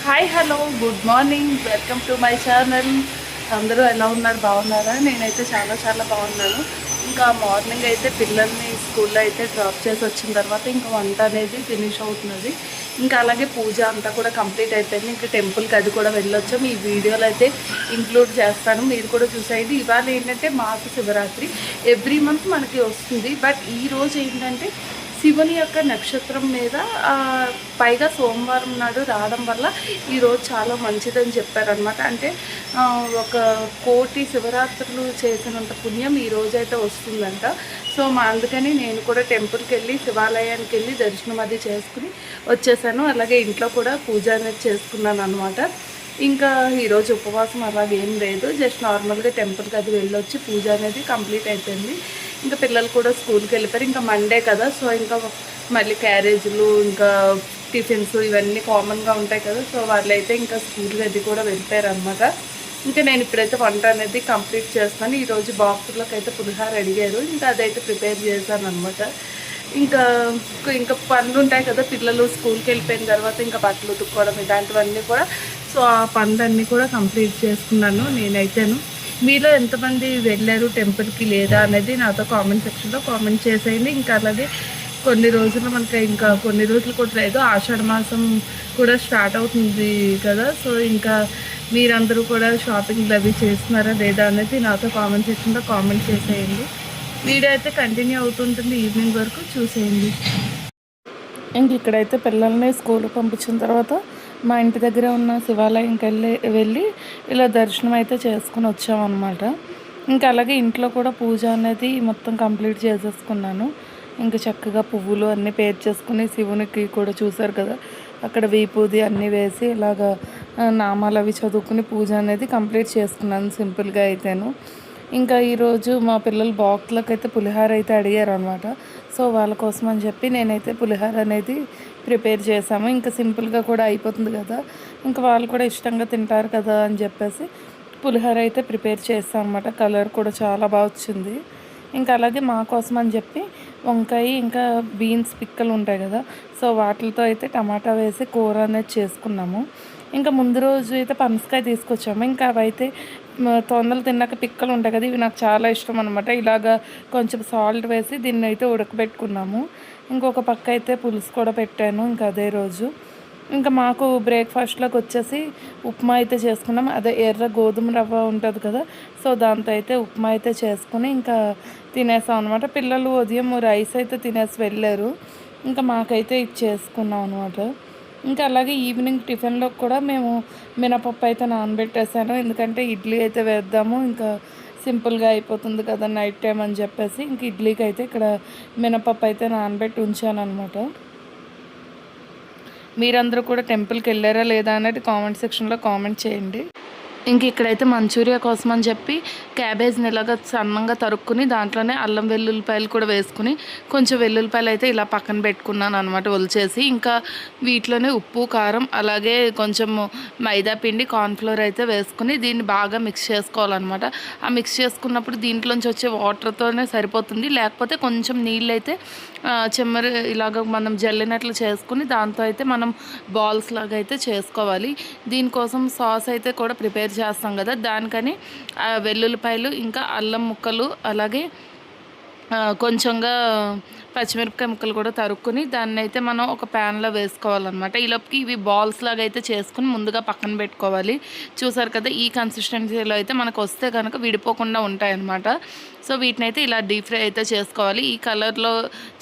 Hi hello good morning, welcome to my channel. అందరూ ఎలా ఉన్నారు? బాగున్నారా? నేనైతే చాలా చాలా బాగున్నాను. ఇంకా మార్నింగ్ అయితే పిల్లల్ని స్కూల్లో అయితే డ్రాప్ చేసి వచ్చిన తర్వాత ఇంకా వంట అనేది ఫినిష్ అవుతున్నది. ఇంకా అలాగే పూజ అంతా కూడా కంప్లీట్ అయిపోయింది. ఇంకా టెంపుల్కి అది కూడా వెళ్ళొచ్చాం. ఈ వీడియోలో అయితే ఇంక్లూడ్ చేస్తాను, మీరు కూడా చూసేయండి. ఇవాళ ఏంటంటే మాస శివరాత్రి ఎవ్రీ మంత్ మనకి వస్తుంది. బట్ ఈరోజు ఏంటంటే శివుని యొక్క నక్షత్రం మీద పైగా సోమవారం నాడు రావడం వల్ల ఈరోజు చాలా మంచిదని చెప్పారనమాట. అంటే ఒక కోటి శివరాత్రులు చేసినంత పుణ్యం ఈరోజు అయితే వస్తుందంట. సో అందుకని నేను కూడా టెంపుల్కి వెళ్ళి శివాలయానికి వెళ్ళి దర్శనం అది చేసుకుని వచ్చేసాను. అలాగే ఇంట్లో కూడా పూజ అనేది చేసుకున్నాను అనమాట. ఇంకా ఈరోజు ఉపవాసం అలాగేం లేదు, జస్ట్ నార్మల్గా టెంపుల్కి అది వెళ్ళొచ్చి పూజ అనేది కంప్లీట్ అయిపోయింది. ఇంకా పిల్లలు కూడా స్కూల్కి వెళ్ళిపోయారు. ఇంకా మండే కదా, సో ఇంకా మళ్ళీ క్యారేజీలు ఇంకా టిఫిన్స్ ఇవన్నీ కామన్గా ఉంటాయి కదా, సో వాళ్ళైతే ఇంకా స్కూల్కి అది కూడా వెళ్ళిపోయారు అనమాట. ఇంకా నేను ఇప్పుడైతే వంట అనేది కంప్లీట్ చేస్తాను. ఈరోజు బాక్సులకు అయితే పులిహార అడిగారు, ఇంకా అదైతే ప్రిపేర్ చేశాను అనమాట. ఇంకా ఇంకా పనులు ఉంటాయి కదా, పిల్లలు స్కూల్కి వెళ్ళిపోయిన తర్వాత ఇంకా బట్టలు ఉతుక్కోవడం ఇలాంటివన్నీ కూడా, సో ఆ పనులన్నీ కూడా కంప్లీట్ చేసుకున్నాను నేనైతేను. మీలో ఎంతమంది వెళ్ళారు టెంపుల్కి లేదా అనేది నాతో కామెంట్ సెక్షన్లో కామెంట్ చేసేయండి. ఇంకా అలాగే కొన్ని రోజులు మనకి ఇంకా కొన్ని రోజులు కూడా లేదు, ఆషాఢ మాసం కూడా స్టార్ట్ అవుతుంది కదా, సో ఇంకా మీరందరూ కూడా షాపింగ్లు అవి చేస్తున్నారా లేదా అనేది నాతో కామెంట్ సెక్షన్లో కామెంట్ చేసేయండి. వీడియో అయితే కంటిన్యూ అవుతుంటుంది, ఈవినింగ్ వరకు చూసేయండి. ఇంక ఇక్కడైతే పిల్లల్ని స్కూల్కి పంపించిన తర్వాత మా ఇంటి దగ్గర ఉన్న శివాలయంకి వెళ్ళి ఇలా దర్శనం అయితే చేసుకుని వచ్చామన్నమాట. ఇంకా అలాగే ఇంట్లో కూడా పూజ అనేది మొత్తం కంప్లీట్ చేసేసుకున్నాను. ఇంకా చక్కగా పువ్వులు అన్నీ పేరు చేసుకుని శివునికి కూడా చూసారు కదా, అక్కడ వీపూది అన్నీ వేసి ఇలాగ నామాలు అవి చదువుకుని పూజ అనేది కంప్లీట్ చేసుకున్నాను సింపుల్గా అయితేను. ఇంకా ఈరోజు మా పిల్లలు బాక్స్లకు అయితే పులిహార అయితే అడిగారు అనమాట. సో వాళ్ళ కోసం అని చెప్పి నేనైతే పులిహార అనేది ప్రిపేర్ చేశాము. ఇంకా సింపుల్గా కూడా అయిపోతుంది కదా, ఇంకా వాళ్ళు కూడా ఇష్టంగా తింటారు కదా అని చెప్పేసి పులిహార అయితే ప్రిపేర్ చేస్తాను అనమాట. కలర్ కూడా చాలా బాగా వచ్చింది. ఇంకా అలాగే మా కోసం అని చెప్పి వంకాయ ఇంకా బీన్స్ పిక్కలు ఉంటాయి కదా, సో వాటితో అయితే టమాటా వేసి కూర అనేది చేసుకున్నాము. ఇంకా ముందు రోజు అయితే పనసకాయ తీసుకొచ్చాము. ఇంకా అవైతే తొందరలు తిన్నాక పిక్కలు ఉంటాయి కదా, ఇవి నాకు చాలా ఇష్టం అనమాట. ఇలాగా కొంచెం సాల్ట్ వేసి దీన్ని అయితే ఉడకబెట్టుకున్నాము. ఇంకొక పక్క అయితే పులుసు కూడా పెట్టాను ఇంకా అదే రోజు. ఇంకా మాకు బ్రేక్ఫాస్ట్లోకి వచ్చేసి ఉప్మా అయితే చేసుకున్నాం. అదే ఎర్ర గోధుమ రవ్వ ఉంటుంది కదా, సో దాంతో అయితే ఉప్మా అయితే చేసుకుని ఇంకా తినేసాం అనమాట. పిల్లలు ఉదయం రైస్ అయితే తినేసి వెళ్ళారు, ఇంకా మాకైతే ఇది చేసుకున్నాం అనమాట. ఇంకా అలాగే ఈవినింగ్ టిఫిన్లో కూడా మేము మినపప్పు అయితే నానబెట్టేసాను, ఎందుకంటే ఇడ్లీ అయితే వేద్దాము, ఇంకా సింపుల్గా అయిపోతుంది కదా నైట్ టైం అని చెప్పేసి ఇంక ఇడ్లీకి అయితే ఇక్కడ మినపప్పు అయితే నానబెట్టి ఉంచాను అనమాట. మీరందరూ కూడా టెంపుల్కి వెళ్ళారా లేదా అనేది కామెంట్ సెక్షన్లో కామెంట్ చేయండి. ఇంక ఇక్కడైతే మంచూరియా కోసం అని చెప్పి క్యాబేజ్ని ఇలాగ సన్నంగా తరుక్కుని దాంట్లోనే అల్లం వెల్లుల్లిపాయలు కూడా వేసుకుని కొంచెం వెల్లుల్లిపాయలు అయితే ఇలా పక్కన పెట్టుకున్నాను అనమాట ఒలిచేసి. ఇంకా వీటిలోనే ఉప్పు కారం అలాగే కొంచెం మైదా పిండి కార్న్ఫ్లోర్ అయితే వేసుకుని దీన్ని బాగా మిక్స్ చేసుకోవాలన్నమాట. ఆ మిక్స్ చేసుకున్నప్పుడు దీంట్లోంచి వచ్చే వాటర్తోనే సరిపోతుంది, లేకపోతే కొంచెం నీళ్ళు అయితే చెమ్మరి ఇలాగ మనం జల్లినట్లు చేసుకుని దాంతో అయితే మనం బాల్స్ లాగా అయితే చేసుకోవాలి. దీనికోసం సాస్ అయితే కూడా ప్రిపేర్ చేస్తాం కదా, దానికని వెల్లుల్లిపాయలు ఇంకా అల్లం ముక్కలు అలాగే కొంచెంగా పచ్చిమిరపకాయ ముక్కలు కూడా తరుక్కుని దాన్ని అయితే మనం ఒక ప్యాన్లో వేసుకోవాలన్నమాట. ఈలోపుకి ఇవి బాల్స్ లాగా అయితే చేసుకుని ముందుగా పక్కన పెట్టుకోవాలి. చూసారు కదా, ఈ కన్సిస్టెన్సీలో అయితే మనకు వస్తే కనుక విడిపోకుండా ఉంటాయన్నమాట. సో వీటిని అయితే ఇలా డీప్ ఫ్రై అయితే చేసుకోవాలి. ఈ కలర్లో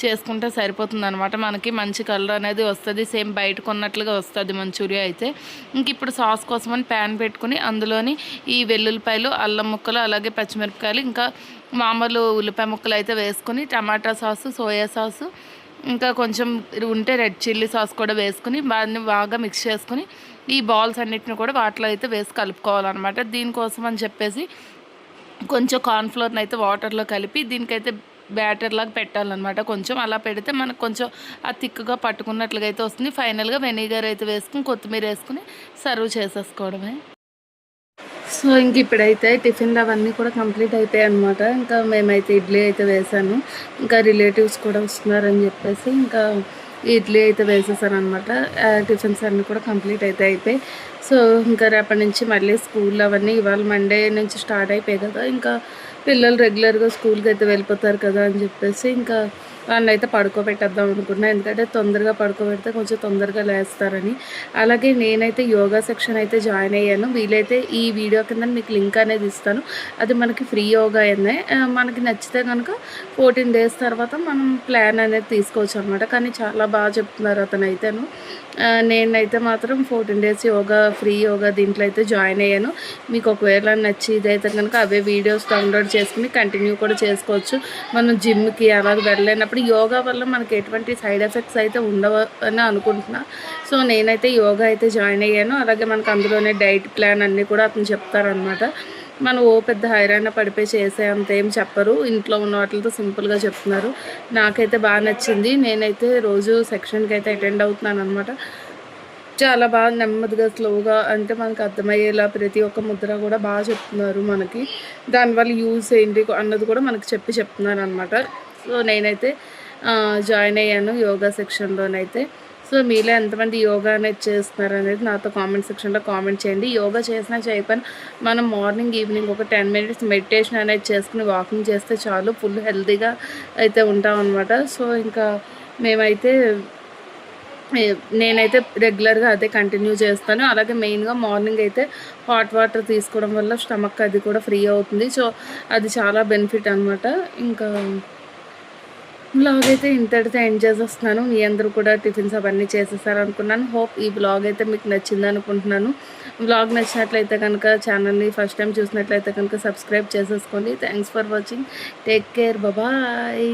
చేసుకుంటే సరిపోతుంది అనమాట, మనకి మంచి కలర్ అనేది వస్తుంది, సేమ్ బయట కొన్నట్లుగా వస్తుంది మంచూరియా అయితే. ఇంక ఇప్పుడు సాస్ కోసమని ప్యాన్ పెట్టుకుని అందులోని ఈ వెల్లుల్లిపాయలు అల్లం ముక్కలు అలాగే పచ్చిమిరపకాయలు ఇంకా మామూలు ఉల్లిపాయ ముక్కలు అయితే వేసుకొని టమాటా సాసు సోయా సాసు ఇంకా కొంచెం ఉంటే రెడ్ చిల్లీ సాస్ కూడా వేసుకుని దాన్ని బాగా మిక్స్ చేసుకుని ఈ బాల్స్ అన్నిటిని కూడా వాటిలో అయితే వేసి కలుపుకోవాలన్నమాట. దీనికోసం అని చెప్పేసి కొంచెం కార్న్ఫ్లోర్ని అయితే వాటర్లో కలిపి దీనికైతే బ్యాటర్ లాగా పెట్టాలన్నమాట. కొంచెం అలా పెడితే మనకు కొంచెం ఆ థిక్గా పట్టుకున్నట్లుగా అయితే వస్తుంది. ఫైనల్గా వెనిగర్ అయితే వేసుకుని కొత్తిమీర వేసుకుని సర్వ్ చేసేసుకోవడమే. సో ఇంక ఇప్పుడైతే టిఫిన్లు అవన్నీ కూడా కంప్లీట్ అయిపోయాయి అనమాట. ఇంకా మేమైతే ఇడ్లీ అయితే వేసాను, ఇంకా రిలేటివ్స్ కూడా వస్తున్నారని చెప్పేసి ఇంకా ఇడ్లీ అయితే వేసేసాను అనమాట. టిఫిన్స్ అన్నీ కూడా కంప్లీట్ అయితే అయిపోయి, సో ఇంకా రేపటి నుంచి మళ్ళీ స్కూల్ అవన్నీ ఇవాళ మండే నుంచి స్టార్ట్ అయిపోయాయి కదా, ఇంకా పిల్లలు రెగ్యులర్గా స్కూల్కి అయితే వెళ్ళిపోతారు కదా అని చెప్పేసి ఇంకా వాళ్ళని అయితే పడుకోబెట్టేద్దాం అనుకున్నా. ఎందుకంటే తొందరగా పడుకోబెడితే కొంచెం తొందరగా లేస్తారని. అలాగే నేనైతే యోగా సెక్షన్ అయితే జాయిన్ అయ్యాను. వీలైతే ఈ వీడియో కింద మీకు లింక్ అనేది ఇస్తాను. అది మనకి ఫ్రీ యోగా అయిందే. మనకి నచ్చితే కనుక 14 డేస్ తర్వాత మనం ప్లాన్ అనేది తీసుకోవచ్చు అనమాట. కానీ చాలా బాగా చెప్తున్నారు అతనైతేను. నేనైతే మాత్రం 14 డేస్ యోగా ఫ్రీ యోగా దీంట్లో అయితే జాయిన్ అయ్యాను. మీకు ఒకవేళ నచ్చి ఇదైతే కనుక అవే వీడియోస్ డౌన్లోడ్ చేసుకుని కంటిన్యూ కూడా చేసుకోవచ్చు. మనం జిమ్కి అలాగ వెళ్ళలేనప్పుడు యోగా వల్ల మనకి ఎటువంటి సైడ్ ఎఫెక్ట్స్ అయితే ఉండవు అని అనుకుంటున్నా. సో నేనైతే యోగా అయితే జాయిన్ అయ్యాను. అలాగే మనకు అందులోనే డైట్ ప్లాన్ అన్నీ కూడా అతను చెప్తారనమాట. మనం పెద్ద హైరాణ పడిపోయి చేసే అంత ఏం చెప్పరు, ఇంట్లో ఉన్న వాటితో సింపుల్గా చెప్తున్నారు. నాకైతే బాగా నచ్చింది. నేనైతే రోజు సెక్షన్కి అయితే అటెండ్ అవుతున్నాను అనమాట. చాలా బాగా నెమ్మదిగా స్లోగా అంటే మనకు అర్థమయ్యేలా ప్రతి ఒక్క ముద్ర కూడా బాగా చెప్తున్నారు మనకి. దానివల్ల యూస్ ఏంటి అన్నది కూడా మనకి చెప్తున్నారు అనమాట. సో నేనైతే జాయిన్ అయ్యాను యోగా సెక్షన్లోనైతే. సో మీలో ఎంతమంది యోగా అనేది చేస్తున్నారు అనేది నాతో కామెంట్ సెక్షన్లో కామెంట్ చేయండి. యోగా చేసినా చేయకపోయినా మనం మార్నింగ్ ఈవినింగ్ ఒక 10 మినిట్స్ మెడిటేషన్ అనేది చేసుకుని వాకింగ్ చేస్తే చాలు, ఫుల్ హెల్తీగా అయితే ఉంటాం అనమాట. సో ఇంకా మేమైతే నేనైతే రెగ్యులర్గా అదే కంటిన్యూ చేస్తాను. అలాగే మెయిన్గా మార్నింగ్ అయితే హాట్ వాటర్ తీసుకోవడం వల్ల స్టమక్ అది కూడా ఫ్రీ అవుతుంది. సో అది చాలా బెనిఫిట్ అనమాట. ఇంకా బ్లాగ్ అయితే ఇంతటితో ఎండ్ చేసేస్తున్నాను. మీ అందరూ కూడా టిఫిన్స్ అవన్నీ చేసేసారు అనుకున్నాను. హోప్ ఈ బ్లాగ్ అయితే మీకు నచ్చింది అనుకుంటున్నాను. బ్లాగ్ నచ్చినట్లయితే కనుక ఛానల్ని ఫస్ట్ టైం చూసినట్లయితే కనుక సబ్స్క్రైబ్ చేసేసుకోండి. Thanks for watching. Take care. Bye.